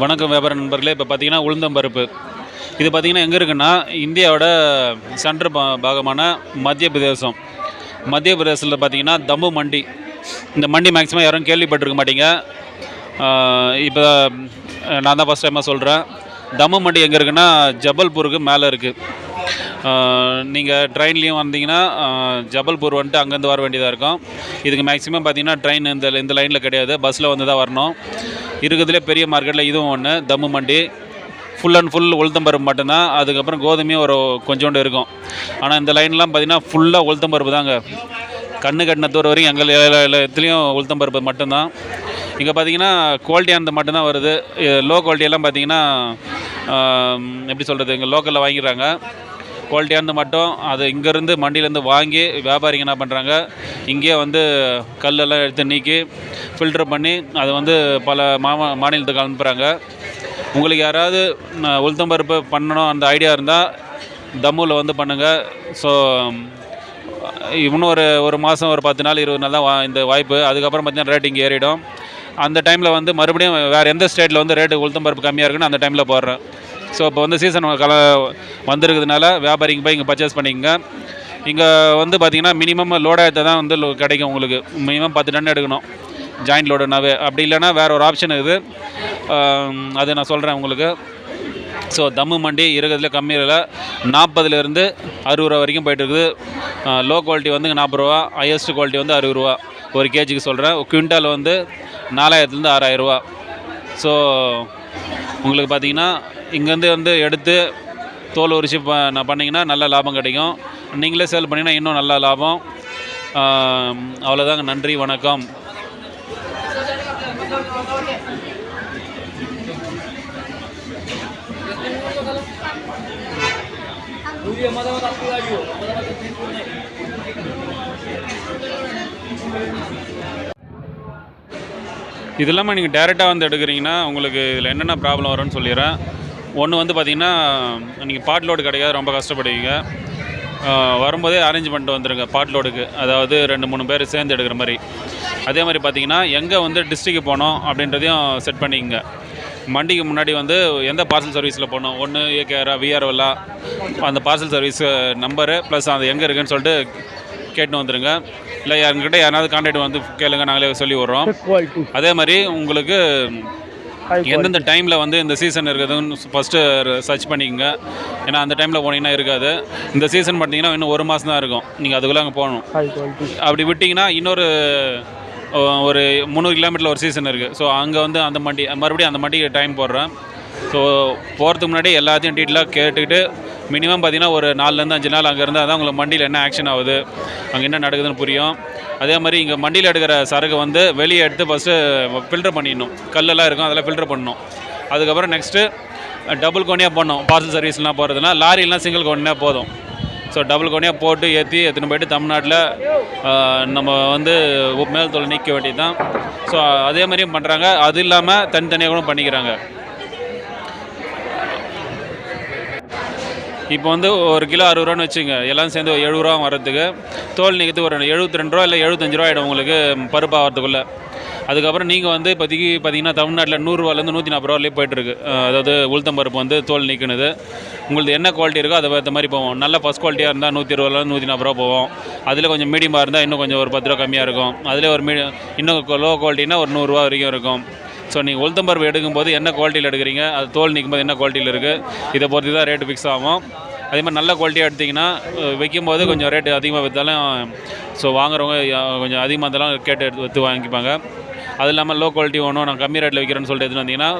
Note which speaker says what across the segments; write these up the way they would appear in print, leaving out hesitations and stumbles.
Speaker 1: வணக்கம் வியாபார நண்பர்களே. இப்போ பார்த்தீங்கன்னா உளுந்தம்பருப்பு இது பார்த்தீங்கன்னா எங்கே இருக்குன்னா இந்தியாவோட சென்ட்ரு பாகமான மத்திய பிரதேசம். மத்திய பிரதேசத்தில் பார்த்தீங்கன்னா தம்மு மண்டி. இந்த மண்டி மேக்ஸிமம் யாரும் கேள்விப்பட்டிருக்க மாட்டீங்க. இப்போ நான் தான் ஃபஸ்ட் டைமாக சொல்கிறேன். தம்மு மண்டி எங்கே இருக்குன்னா ஜபல்பூருக்கு மேலே இருக்குது. நீங்கள் ட்ரெயின்லேயும் வந்தீங்கன்னா ஜபல்பூர் வந்துட்டு அங்கேருந்து வர வேண்டியதாக இருக்கும். இதுக்கு மேக்ஸிமம் பார்த்தீங்கன்னா ட்ரெயின் இந்த லைனில் கிடையாது, பஸ்ஸில் வந்து தான் வரணும். இருக்கிறதுலே பெரிய மார்க்கெட்டில் இதுவும் ஒன்று தம்மு மண்டி. ஃபுல் அண்ட் ஃபுல் உளுத்தம்பருப்பு மட்டும்தான். அதுக்கப்புறம் கோதுமையும் ஒரு கொஞ்சோண்டு இருக்கும். ஆனால் இந்த லைன்லாம் பார்த்தீங்கன்னா ஃபுல்லாக உளுத்தம்பருப்பு தாங்க. கண்ணு கட்டின தூரம் வரைக்கும் எங்கள் எல்லாத்துலேயும் உளுத்தம்பருப்பு மட்டும்தான். இங்கே பார்த்தீங்கன்னா குவாலிட்டியானது மட்டும்தான் வருது. லோ குவாலிட்டியெல்லாம் பார்த்தீங்கன்னா எப்படி சொல்கிறது, இங்கே லோக்கலில் வாங்கிடுறாங்க. குவாலிட்டியானது மட்டும் அது இங்கேருந்து மண்டியிலேருந்து வாங்கி வியாபாரிங்க என்ன பண்ணுறாங்க, இங்கேயே வந்து கல்லெல்லாம் எடுத்து நீக்கி ஃபில்ட்ரு பண்ணி அதை வந்து பல மாநிலத்துக்கு அனுப்புகிறாங்க. உங்களுக்கு யாராவது உளுத்தம்பருப்பு பண்ணணும் அந்த ஐடியா இருந்தால் தம்முவில் வந்து பண்ணுங்கள். ஸோ இன்னும் ஒரு மாதம் ஒரு 10 நாள் 20 நாள் தான் இந்த வாய்ப்பு. அதுக்கப்புறம் பார்த்தீங்கன்னா ரேட் இங்கே ஏறிடும். அந்த டைமில் வந்து மறுபடியும் வேறு எந்த ஸ்டேட்டில் வந்து ரேட்டு உளுத்தம்பருப்பு கம்மியாக இருக்குன்னு அந்த டைமில் போடுறேன். ஸோ இப்போ வந்து சீசன் வந்திருக்கிறதுனால வியாபாரிங்க போய் இங்கே பர்ச்சேஸ் பண்ணிக்கங்க. இங்கே வந்து பார்த்திங்கன்னா மினிமம் லோடாயத்தை தான் வந்து கிடைக்கும். உங்களுக்கு மினிமம் 10 டன் எடுக்கணும் ஜாயிண்ட் லோடுனாவே. அப்படி இல்லைனா வேறு ஒரு ஆப்ஷன் இருக்குது, அது நான் சொல்கிறேன் உங்களுக்கு. ஸோ தம்மு மண்டி இருக்கிறதுல கம்மி இல்லை, 40லேருந்து 60 ரூபா வரைக்கும் போய்ட்டு இருக்குது. லோ குவாலிட்டி வந்து 40 ரூபா, ஹையஸ்ட் குவாலிட்டி வந்து 60 ரூபா ஒரு கேஜிக்கு சொல்கிறேன். குவிண்டால் வந்து 4000லேருந்து 6000 ரூபா. ஸோ உங்களுக்கு பார்த்தீங்கன்னா இங்கேருந்து வந்து எடுத்து தோல் உரிச்சு நான் பண்ணிங்கன்னா நல்ல லாபம் கிடைக்கும். நீங்களே சேல் பண்ணிங்கன்னா இன்னும் நல்ல லாபம். அவ்வளோதாங்க. நன்றி, வணக்கம். இது இல்லாமல் நீங்கள் டேரெக்டாக வந்து எடுக்கிறீங்கன்னா உங்களுக்கு இதில் என்னென்ன ப்ராப்ளம் வரும்னு சொல்லிடுறேன். ஒன்று வந்து பார்த்திங்கன்னா நீங்கள் பாட் லோடு கிடைக்காது, ரொம்ப கஷ்டப்படுவீங்க. வரும்போதே அரேஞ்ச் பண்ணிட்டு வந்துடுங்க பாட் லோடுக்கு, அதாவது 2-3 பேர் சேர்ந்து எடுக்கிற மாதிரி. அதே மாதிரி பார்த்திங்கன்னா எங்கே வந்து டிஸ்ட்ரிக்கு போகணும் அப்படின்றதையும் செட் பண்ணிக்கங்க. மண்டிக்கு முன்னாடி வந்து எந்த பார்சல் சர்வீஸில் போகணும், ஒன்று ஏகேஆரா விஆர்ஓலா, அந்த பார்சல் சர்வீஸ் நம்பரு ப்ளஸ் அது எங்கே இருக்குதுன்னு சொல்லிட்டு கேட்டு வந்துடுங்க. இல்லை எங்ககிட்ட யாராவது கான்டாக்ட் வந்து கேளுங்க, நாங்களே சொல்லி விட்றோம். அதே மாதிரி உங்களுக்கு எந்தெந்த டைமில் வந்து இந்த சீசன் இருக்குதுன்னு ஃபஸ்ட்டு சர்ச் பண்ணிக்கோங்க. ஏன்னா அந்த டைமில் போனீங்கன்னா இருக்காது. இந்த சீசன் பார்த்தீங்கன்னா இன்னும் 1 மாதம் தான் இருக்கும். நீங்கள் அதுக்குள்ளே அங்கே போகணும். அப்படி விட்டிங்கன்னா இன்னொரு 300 கிலோமீட்டரில் ஒரு சீசன் இருக்குது. ஸோ அங்கே வந்து அந்த மண்டி மறுபடியும் அந்த மண்டிக்கு டைம் போடுறேன். ஸோ போகிறதுக்கு முன்னாடி எல்லாத்தையும் டீட்டெயிலாக கேட்டுக்கிட்டு மினிமம் பார்த்தீங்கன்னா ஒரு 4லேருந்து 5 நாள் அங்கே இருந்தால் தான் உங்களுக்கு மண்டியில் என்ன ஆக்ஷன் ஆகுது, அங்கே என்ன நடக்குதுன்னு புரியும். அதே மாதிரி இங்கே மண்டியில் எடுக்கிற சரக்கு வந்து வெளியே எடுத்து ஃபஸ்ட்டு ஃபில்டர் பண்ணிடணும். கல்லெல்லாம் இருக்கும், அதெல்லாம் ஃபில்டர் பண்ணணும். அதுக்கப்புறம் நெக்ஸ்ட்டு டபுள் கோனியாக போடணும். பார்சல் சர்வீஸ்லாம் போகிறதுனா லாரிலாம் சிங்கிள் கோனியாக போதும். ஸோ டபுள் கோனியாக போட்டு எடுத்துன்னு போய்ட்டு தமிழ்நாட்டில் நம்ம வந்து மேல் தோல் நீக்க வேண்டியது தான். ஸோ அதே மாதிரியும் பண்ணுறாங்க. அது இல்லாமல் தனித்தனியாக கூட பண்ணிக்கிறாங்க. இப்போ வந்து 1 கிலோ 60 ரூபான்னு வச்சுங்க, எல்லாம் சேர்ந்து 70 ரூபா வரதுக்கு. தோல் நீக்கிறதுக்கு ஒரு 72 ரூபா இல்லை 75 ரூபா ஆகிடும் உங்களுக்கு பருப்பு ஆகிறதுக்குள்ளே. அதுக்கப்புறம் நீங்கள் வந்து இப்போதைக்கு பார்த்தீங்கன்னா தமிழ்நாட்டில் 100 ரூபாலேருந்து 140 ரூபாயிலே போய்ட்டுருக்கு. அதாவது உளுத்தம்பருப்பு வந்து தோல் நீக்கினது. உங்களுக்கு என்ன குவாலிட்டி இருக்கோ அதை ஏற்ற மாதிரி போவோம். நல்ல ஃபஸ்ட் குவாலிட்டியாக இருந்தால் 120 140 ரூபா போவோம். அதில் கொஞ்சம் மீடியமாக இருந்தால் இன்னும் கொஞ்சம் ஒரு 10 ரூபா கம்மியாக இருக்கும். அதில் ஒரு இன்னும் லோ குவாலிட்டினா ஒரு 100 ரூபா வரைக்கும் இருக்கும். ஸோ நீங்கள் உளுத்தம்பருப்பு எடுக்கும்போது என்ன குவாலிட்டியில் எடுக்கிறீங்க, அது தோல் நீக்கும்போது என்ன குவாலிட்டியில் இருக்குது, இதை பொறுத்து தான் ரேட்டு ஃபிக்ஸ் ஆகும். அதே மாதிரி நல்ல குவாலிட்டியாக எடுத்திங்கன்னா வைக்கும்போது கொஞ்சம் ரேட்டு அதிகமாக விற்றாலும் ஸோ வாங்குறவங்க கொஞ்சம் அதிகமாக இருந்தாலும் கேட்டு எடுத்து வாங்கிப்பாங்க. அது இல்லாமல் லோ குவாலிட்டி வேணும், நான் கம்மி ரேட்டில் விற்கிறேன்னு சொல்லிட்டு எடுத்துன்னு வந்தீங்கன்னா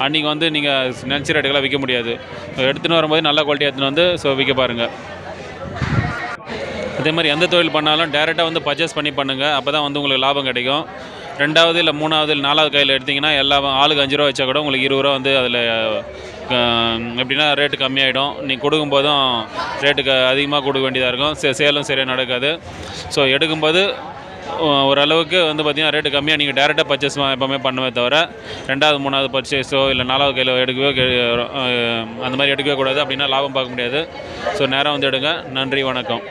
Speaker 1: அன்றைக்கி வந்து நீங்கள் நினச்ச ரேட்டுக்கெல்லாம் விற்க முடியாது. எடுத்துன்னு வரும்போது நல்ல குவாலிட்டி எடுத்துன்னு வந்து ஸோ விற்க பாருங்கள். அதே மாதிரி எந்த தொழில் பண்ணாலும் டேரெக்டாக வந்து பர்ச்சேஸ் பண்ணி பண்ணுங்கள். அப்போ தான் வந்து உங்களுக்கு லாபம் கிடைக்கும். 2வது இல்லை 3வது இல்லை 4வது கையில் எடுத்திங்கன்னா எல்லாம் ஆளுக்கு 5 ரூபா வச்சா கூட உங்களுக்கு 20 ரூபா வந்து அதில் எப்படின்னா ரேட்டு கம்மியாகிடும். நீங்கள் கொடுக்கும்போதும் ரேட்டுக்கு அதிகமாக கொடுக்க வேண்டியதாக இருக்கும். சேலும் சரியாக நடக்காது. ஸோ எடுக்கும்போது ஓரளவுக்கு வந்து பார்த்திங்கன்னா ரேட்டு கம்மியாக நீங்கள் டேரெக்டாக பர்ச்சேஸ் எப்போவுமே பண்ணுவே தவிர 2வது 3வது பர்ச்சேஸோ இல்லை 4வது கையில் அந்த மாதிரி எடுக்கவே கூடாது. அப்படின்னா லாபம் பார்க்க முடியாது. ஸோ நேராக வந்து எடுங்க. நன்றி, வணக்கம்.